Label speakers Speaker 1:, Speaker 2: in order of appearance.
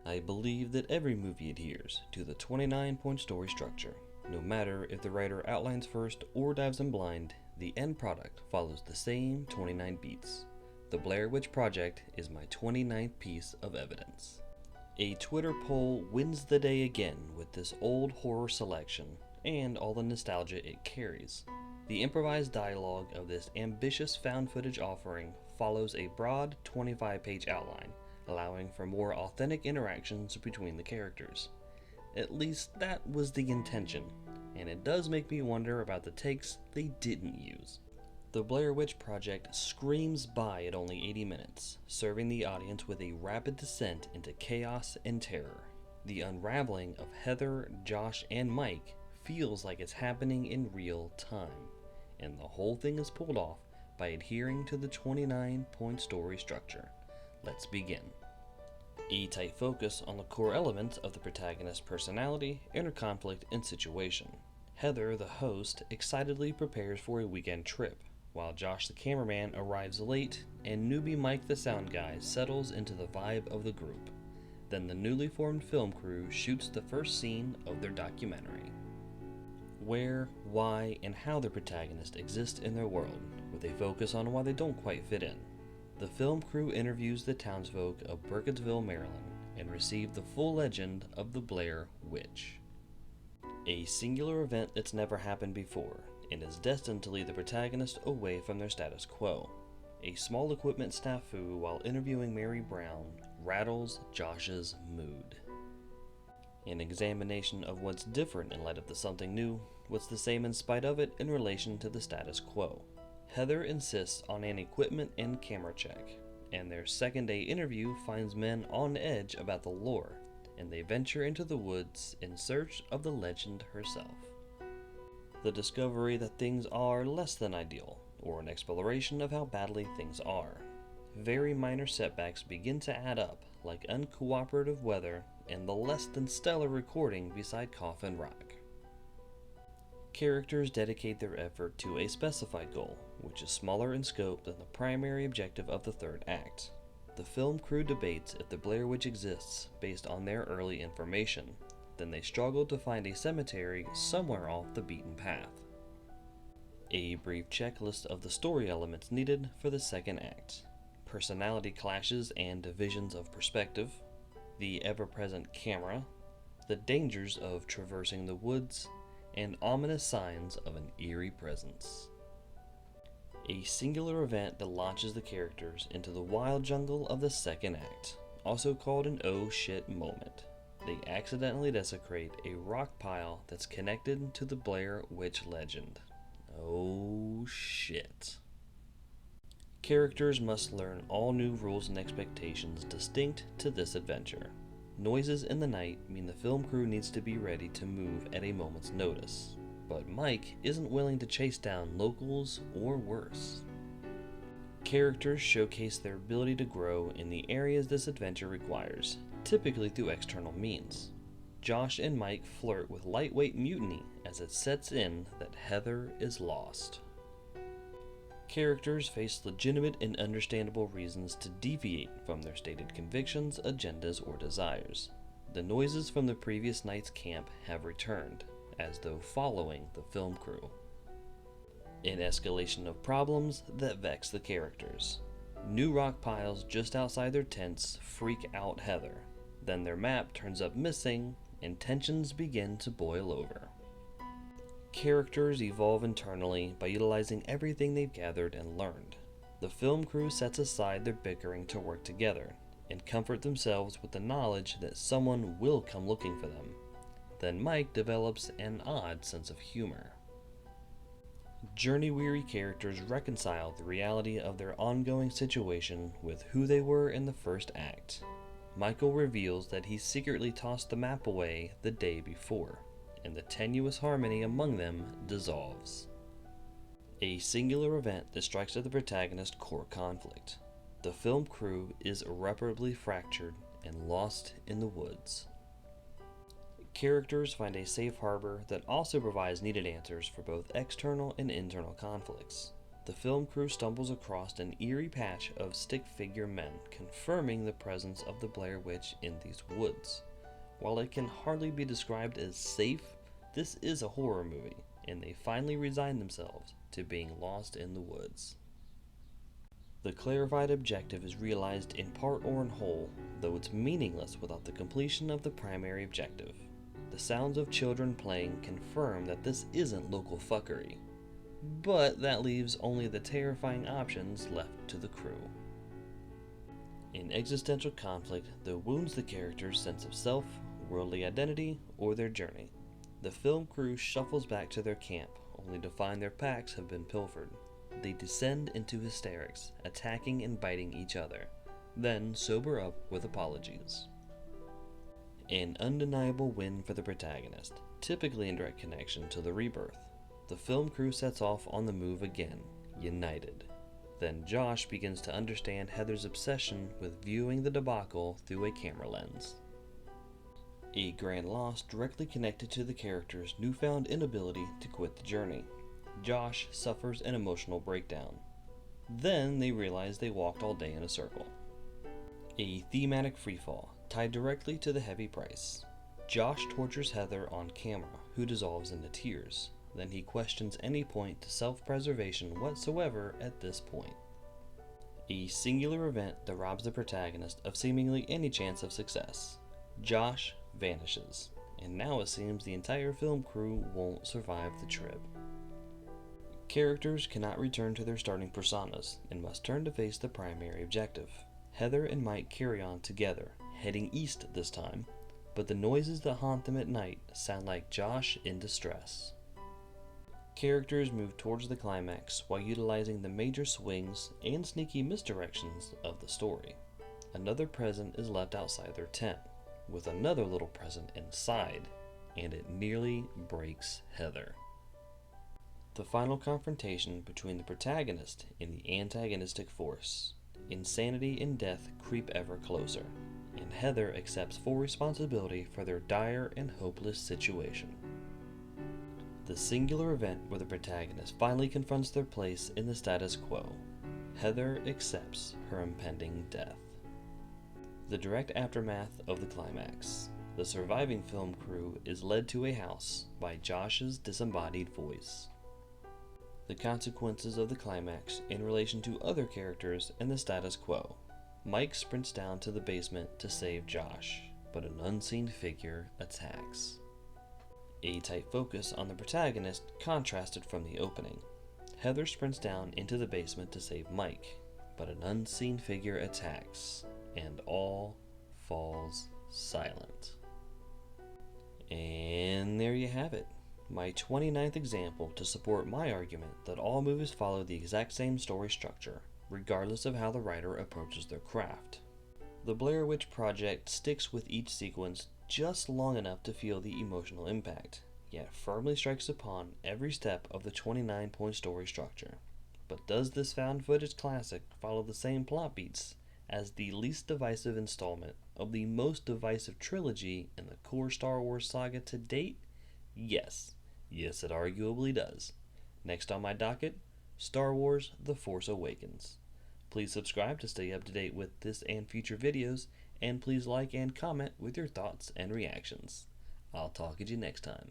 Speaker 1: I believe that every movie adheres to the 29-point story structure. No matter if the writer outlines first or dives in blind, the end product follows the same 29 beats. The Blair Witch Project is my 29th piece of evidence. A Twitter poll wins the day again with this old horror selection and all the nostalgia it carries. The improvised dialogue of this ambitious found footage offering follows a broad 25-page outline, allowing for more authentic interactions between the characters. At least that was the intention, and it does make me wonder about the takes they didn't use. The Blair Witch Project screams by at only 80 minutes, serving the audience with a rapid descent into chaos and terror. The unraveling of Heather, Josh, and Mike feels like it's happening in real time, and the whole thing is pulled off by adhering to the 29-point story structure. Let's begin. A tight focus on the core elements of the protagonist's personality, inner conflict, and situation. Heather, the host, excitedly prepares for a weekend trip, while Josh the cameraman arrives late and newbie Mike the sound guy settles into the vibe of the group. Then the newly formed film crew shoots the first scene of their documentary. Where, why, and how the protagonist exist in their world, with a focus on why they don't quite fit in. The film crew interviews the townsfolk of Burkittsville, Maryland, and receive the full legend of the Blair Witch. A singular event that's never happened before, and is destined to lead the protagonist away from their status quo. A small equipment snafu while interviewing Mary Brown rattles Josh's mood. An examination of what's different in light of the something new, what's the same in spite of it in relation to the status quo. Heather insists on an equipment and camera check, and their second-day interview finds men on edge about the lore, and they venture into the woods in search of the legend herself. The discovery that things are less than ideal, or an exploration of how badly things are. Very minor setbacks begin to add up, like uncooperative weather and the less than stellar recording beside Coffin Rock. Characters dedicate their effort to a specified goal, which is smaller in scope than the primary objective of the third act. The film crew debates if the Blair Witch exists based on their early information. Then they struggle to find a cemetery somewhere off the beaten path. A brief checklist of the story elements needed for the second act. Personality clashes and divisions of perspective, the ever-present camera, the dangers of traversing the woods, and ominous signs of an eerie presence. A singular event that launches the characters into the wild jungle of the second act, also called an oh shit moment. They accidentally desecrate a rock pile that's connected to the Blair Witch legend. Oh shit. Characters must learn all new rules and expectations distinct to this adventure. Noises in the night mean the film crew needs to be ready to move at a moment's notice, but Mike isn't willing to chase down locals or worse. Characters showcase their ability to grow in the areas this adventure requires, typically through external means. Josh and Mike flirt with lightweight mutiny as it sets in that Heather is lost. Characters face legitimate and understandable reasons to deviate from their stated convictions, agendas, or desires. The noises from the previous night's camp have returned, as though following the film crew. An escalation of problems that vex the characters. New rock piles just outside their tents freak out Heather. Then their map turns up missing, and tensions begin to boil over. Characters evolve internally by utilizing everything they've gathered and learned. The film crew sets aside their bickering to work together, and comfort themselves with the knowledge that someone will come looking for them. Then Mike develops an odd sense of humor. Journey-weary characters reconcile the reality of their ongoing situation with who they were in the first act. Michael reveals that he secretly tossed the map away the day before, and the tenuous harmony among them dissolves. A singular event that strikes at the protagonist's core conflict. The film crew is irreparably fractured and lost in the woods. Characters find a safe harbor that also provides needed answers for both external and internal conflicts. the film crew stumbles across an eerie patch of stick-figure men, confirming the presence of the Blair Witch in these woods. While it can hardly be described as safe, this is a horror movie, and they finally resign themselves to being lost in the woods. The Clarified Objective is realized in part or in whole, though it's meaningless without the completion of the primary objective. The sounds of children playing confirm that this isn't local fuckery, but that leaves only the terrifying options left to the crew. In existential conflict that wounds the character's sense of self, worldly identity, or their journey, the film crew shuffles back to their camp, only to find their packs have been pilfered. They descend into hysterics, attacking and biting each other, then sober up with apologies. An undeniable win for the protagonist, typically in direct connection to the Rebirth. The film crew sets off on the move again, united. Then Josh begins to understand Heather's obsession with viewing the debacle through a camera lens. A grand loss directly connected to the character's newfound inability to quit the journey. Josh suffers an emotional breakdown. Then they realize they walked all day in a circle. A thematic freefall, tied directly to the heavy price. Josh tortures Heather on camera, who dissolves into tears. Then he questions any point to self-preservation whatsoever at this point. A singular event that robs the protagonist of seemingly any chance of success. Josh vanishes, and now it seems the entire film crew won't survive the trip. Characters cannot return to their starting personas and must turn to face the primary objective. Heather and Mike carry on together, heading east this time, but the noises that haunt them at night sound like Josh in distress. Characters move towards the climax while utilizing the major swings and sneaky misdirections of the story. Another present is left outside their tent, with another little present inside, and it nearly breaks Heather. The final confrontation between the protagonist and the antagonistic force. Insanity and death creep ever closer, and Heather accepts full responsibility for their dire and hopeless situation. The singular event where the protagonist finally confronts their place in the status quo. Heather accepts her impending death. The direct aftermath of the climax. The surviving film crew is led to a house by Josh's disembodied voice. The consequences of the climax in relation to other characters and the status quo. Mike sprints down to the basement to save Josh, but an unseen figure attacks. A tight focus on the protagonist contrasted from the opening. Heather sprints down into the basement to save Mike, but an unseen figure attacks, and all falls silent. And there you have it. My 29th example to support my argument that all movies follow the exact same story structure, regardless of how the writer approaches their craft. The Blair Witch Project sticks with each sequence just long enough to feel the emotional impact, yet firmly strikes upon every step of the 29-point story structure. But does this found footage classic follow the same plot beats as the least divisive installment of the most divisive trilogy in the core Star Wars saga to date? Yes. Yes, it arguably does. Next on my docket, Star Wars: The Force Awakens. Please subscribe to stay up to date with this and future videos, and please like and comment with your thoughts and reactions. I'll talk at you next time.